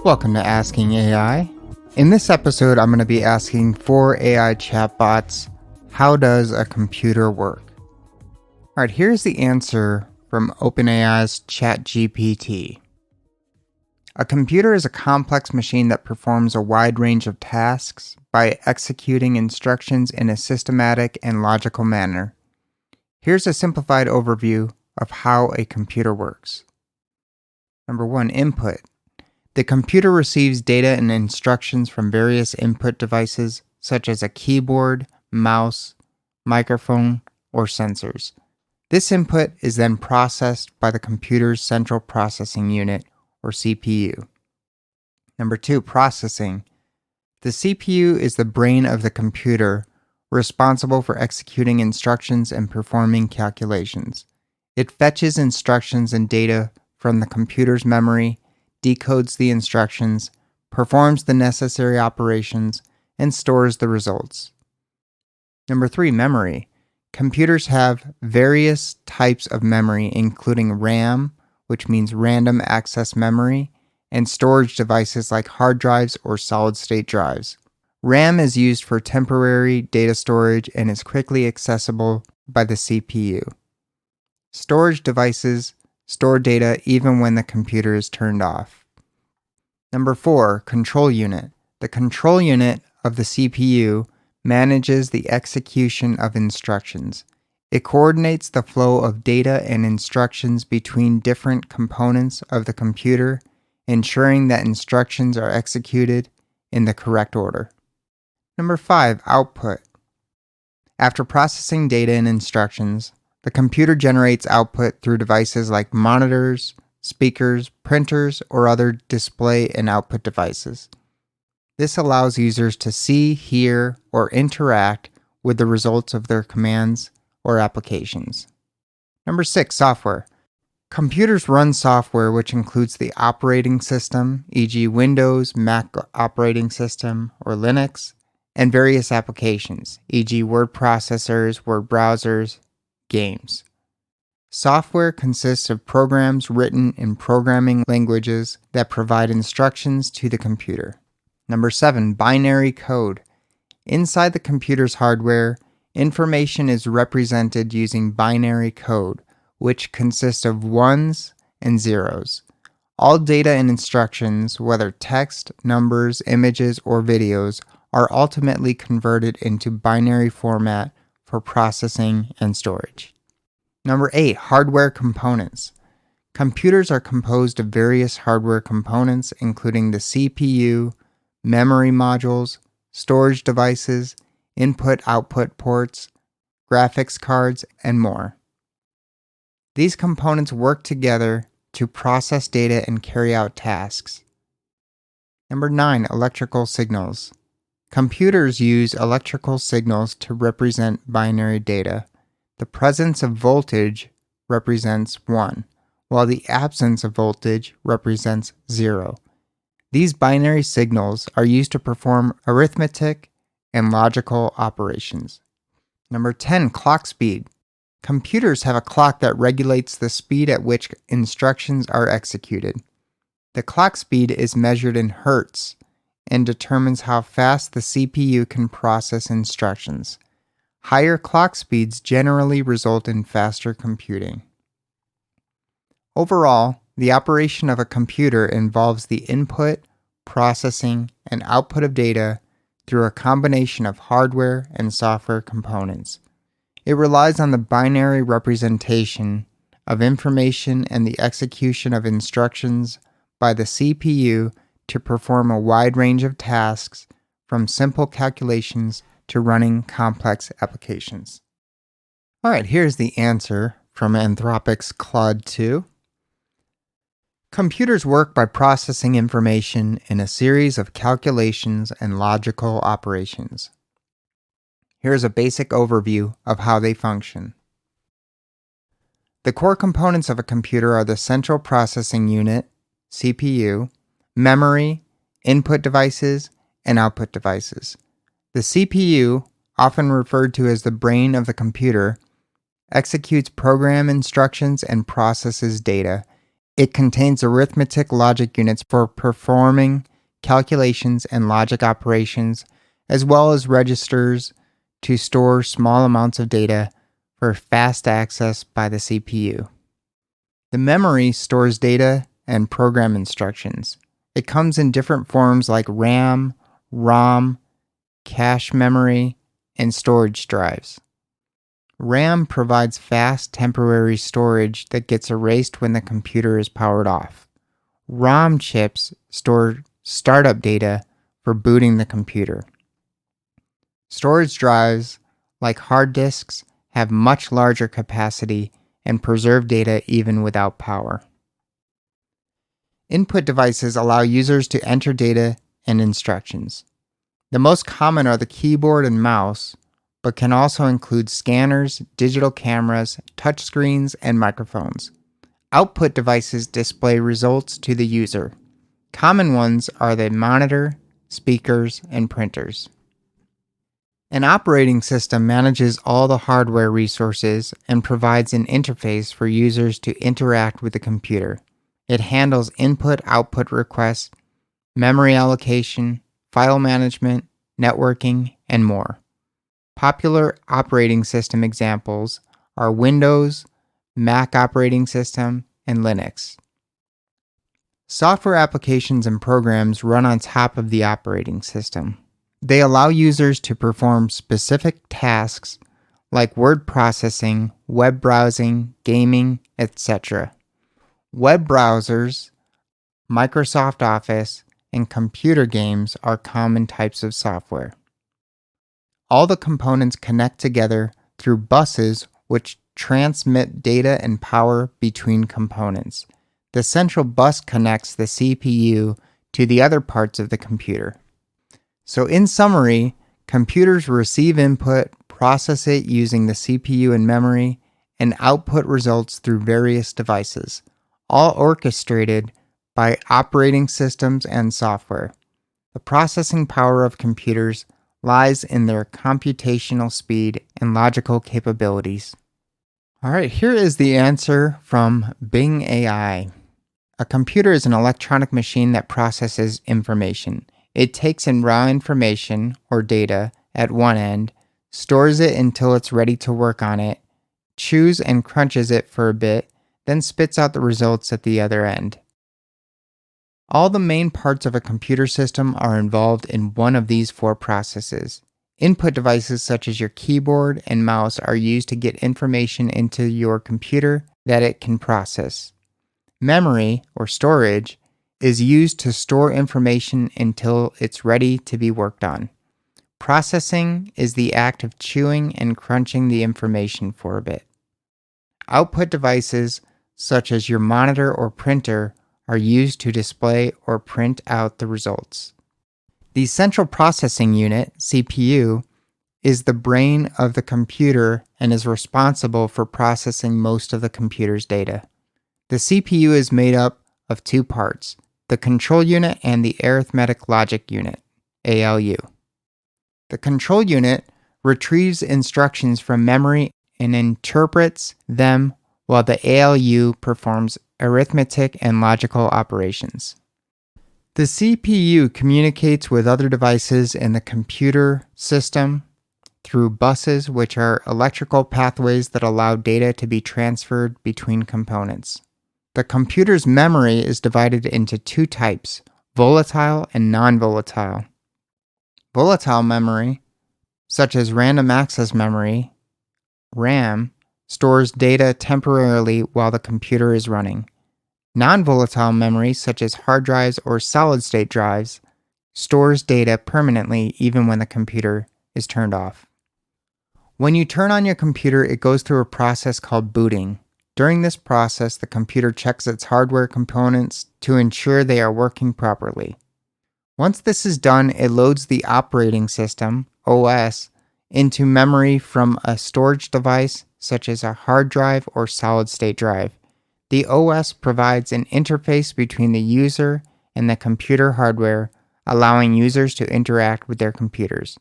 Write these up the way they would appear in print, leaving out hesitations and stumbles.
Welcome to Asking AI. In this episode, I'm going to be asking 4 AI chatbots, how does a computer work? Alright, here's the answer from OpenAI's ChatGPT. A computer is a complex machine that performs a wide range of tasks by executing instructions in a systematic and logical manner. Here's a simplified overview of how a computer works. Number 1, input. The computer receives data and instructions from various input devices such as a keyboard, mouse, microphone, or sensors. This input is then processed by the computer's central processing unit, or CPU. Number 2, processing. The CPU is the brain of the computer, responsible for executing instructions and performing calculations. It fetches instructions and data from the computer's memory, decodes the instructions, performs the necessary operations, and stores the results. Number 3, memory. Computers have various types of memory, including RAM, which means random access memory, and storage devices like hard drives or solid-state drives. RAM is used for temporary data storage and is quickly accessible by the CPU. Storage devices store data even when the computer is turned off. Number 4, control unit. The control unit of the CPU manages the execution of instructions. It coordinates the flow of data and instructions between different components of the computer, ensuring that instructions are executed in the correct order. Number 5, output. After processing data and instructions, the computer generates output through devices like monitors, speakers, printers, or other display and output devices. This allows users to see, hear, or interact with the results of their commands or applications. Number 6, software. Computers run software which includes the operating system, e.g. Windows, Mac operating system, or Linux, and various applications, e.g. word processors, word browsers, games. Software consists of programs written in programming languages that provide instructions to the computer. Number 7, binary code. Inside the computer's hardware, information is represented using binary code, which consists of ones and zeros. All data and instructions, whether text, numbers, images, or videos, are ultimately converted into binary format for processing and storage. Number 8, hardware components. Computers are composed of various hardware components, including the CPU, memory modules, storage devices, input-output ports, graphics cards, and more. These components work together to process data and carry out tasks. Number 9, electrical signals. Computers use electrical signals to represent binary data. The presence of voltage represents 1, while the absence of voltage represents 0. These binary signals are used to perform arithmetic and logical operations. Number 10, clock speed. Computers have a clock that regulates the speed at which instructions are executed. The clock speed is measured in hertz and determines how fast the CPU can process instructions. Higher clock speeds generally result in faster computing. Overall, the operation of a computer involves the input, processing, and output of data through a combination of hardware and software components. It relies on the binary representation of information and the execution of instructions by the CPU to perform a wide range of tasks, from simple calculations to running complex applications. Alright, here's the answer from Anthropic's Claude 2. Computers work by processing information in a series of calculations and logical operations. Here's a basic overview of how they function. The core components of a computer are the central processing unit, CPU, memory, input devices, and output devices. The CPU, often referred to as the brain of the computer, executes program instructions and processes data. It contains arithmetic logic units for performing calculations and logic operations, as well as registers to store small amounts of data for fast access by the CPU. The memory stores data and program instructions. It comes in different forms like RAM, ROM, cache memory, and storage drives. RAM provides fast temporary storage that gets erased when the computer is powered off. ROM chips store startup data for booting the computer. Storage drives, like hard disks, have much larger capacity and preserve data even without power. Input devices allow users to enter data and instructions. The most common are the keyboard and mouse, but can also include scanners, digital cameras, touchscreens, and microphones. Output devices display results to the user. Common ones are the monitor, speakers, and printers. An operating system manages all the hardware resources and provides an interface for users to interact with the computer. It handles input-output requests, memory allocation, file management, networking, and more. Popular operating system examples are Windows, Mac operating system, and Linux. Software applications and programs run on top of the operating system. They allow users to perform specific tasks like word processing, web browsing, gaming, etc. Web browsers, Microsoft Office, and computer games are common types of software. All the components connect together through buses which transmit data and power between components. The central bus connects the CPU to the other parts of the computer. So in summary, computers receive input, process it using the CPU and memory, and output results through various devices, all orchestrated by operating systems and software. The processing power of computers lies in their computational speed and logical capabilities. All right, here is the answer from Bing AI. A computer is an electronic machine that processes information. It takes in raw information, or data, at one end, stores it until it's ready to work on it, chews and crunches it for a bit, then spits out the results at the other end. All the main parts of a computer system are involved in one of these four processes. Input devices such as your keyboard and mouse are used to get information into your computer that it can process. Memory, or storage, is used to store information until it's ready to be worked on. Processing is the act of chewing and crunching the information for a bit. Output devices, such as your monitor or printer, are used to display or print out the results. The central processing unit, CPU, is the brain of the computer and is responsible for processing most of the computer's data. The CPU is made up of two parts, the control unit and the arithmetic logic unit, ALU. The control unit retrieves instructions from memory and interprets them, while the ALU performs arithmetic and logical operations. The CPU communicates with other devices in the computer system through buses, which are electrical pathways that allow data to be transferred between components. The computer's memory is divided into two types, volatile and non-volatile. Volatile memory, such as random access memory, RAM, stores data temporarily while the computer is running. Non-volatile memory, such as hard drives or solid-state drives, stores data permanently even when the computer is turned off. When you turn on your computer, it goes through a process called booting. During this process, the computer checks its hardware components to ensure they are working properly. Once this is done, it loads the operating system, OS, into memory from a storage device such as a hard drive or solid-state drive. The OS provides an interface between the user and the computer hardware, allowing users to interact with their computers.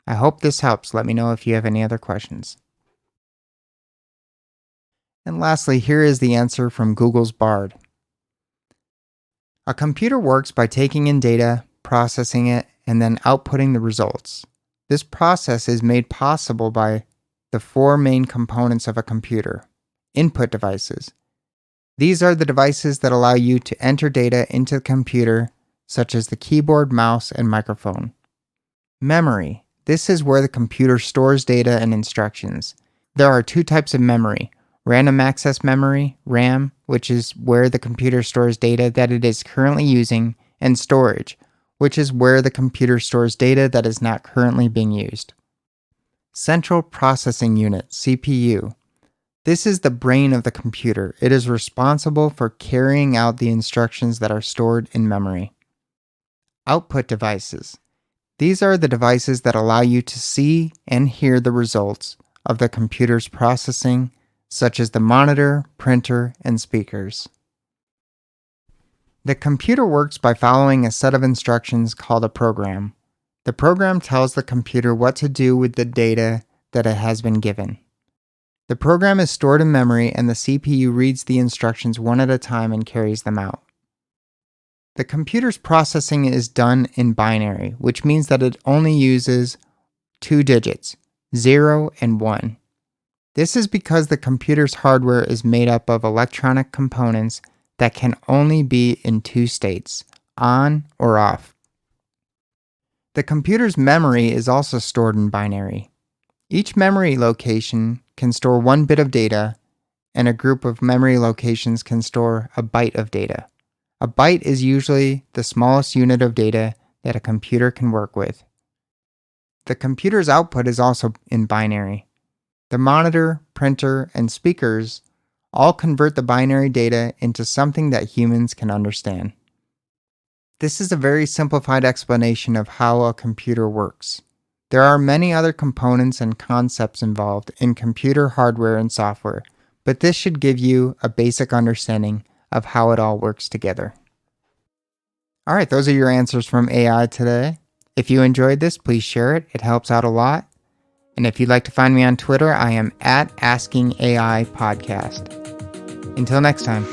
I hope this helps. Let me know if you have any other questions. And lastly, here is the answer from Google's Bard. A computer works by taking in data, processing it, and then outputting the results. This process is made possible by the four main components of a computer: input devices. These are the devices that allow you to enter data into the computer, such as the keyboard, mouse, and microphone. Memory. This is where the computer stores data and instructions. There are two types of memory: random access memory, RAM, which is where the computer stores data that it is currently using, and storage, which is where the computer stores data that is not currently being used. Central Processing Unit, CPU. This is the brain of the computer. It is responsible for carrying out the instructions that are stored in memory. Output devices. These are the devices that allow you to see and hear the results of the computer's processing, such as the monitor, printer, and speakers. The computer works by following a set of instructions called a program. The program tells the computer what to do with the data that it has been given. The program is stored in memory, and the CPU reads the instructions one at a time and carries them out. The computer's processing is done in binary, which means that it only uses two digits, 0 and 1. This is because the computer's hardware is made up of electronic components that can only be in two states, on or off. The computer's memory is also stored in binary. Each memory location can store one bit of data, and a group of memory locations can store a byte of data. A byte is usually the smallest unit of data that a computer can work with. The computer's output is also in binary. The monitor, printer, and speakers all convert the binary data into something that humans can understand. This is a very simplified explanation of how a computer works. There are many other components and concepts involved in computer hardware and software, but this should give you a basic understanding of how it all works together. All right, those are your answers from AI today. If you enjoyed this, please share it. It helps out a lot. And if you'd like to find me on Twitter, I am @AskingAI Podcast. Until next time.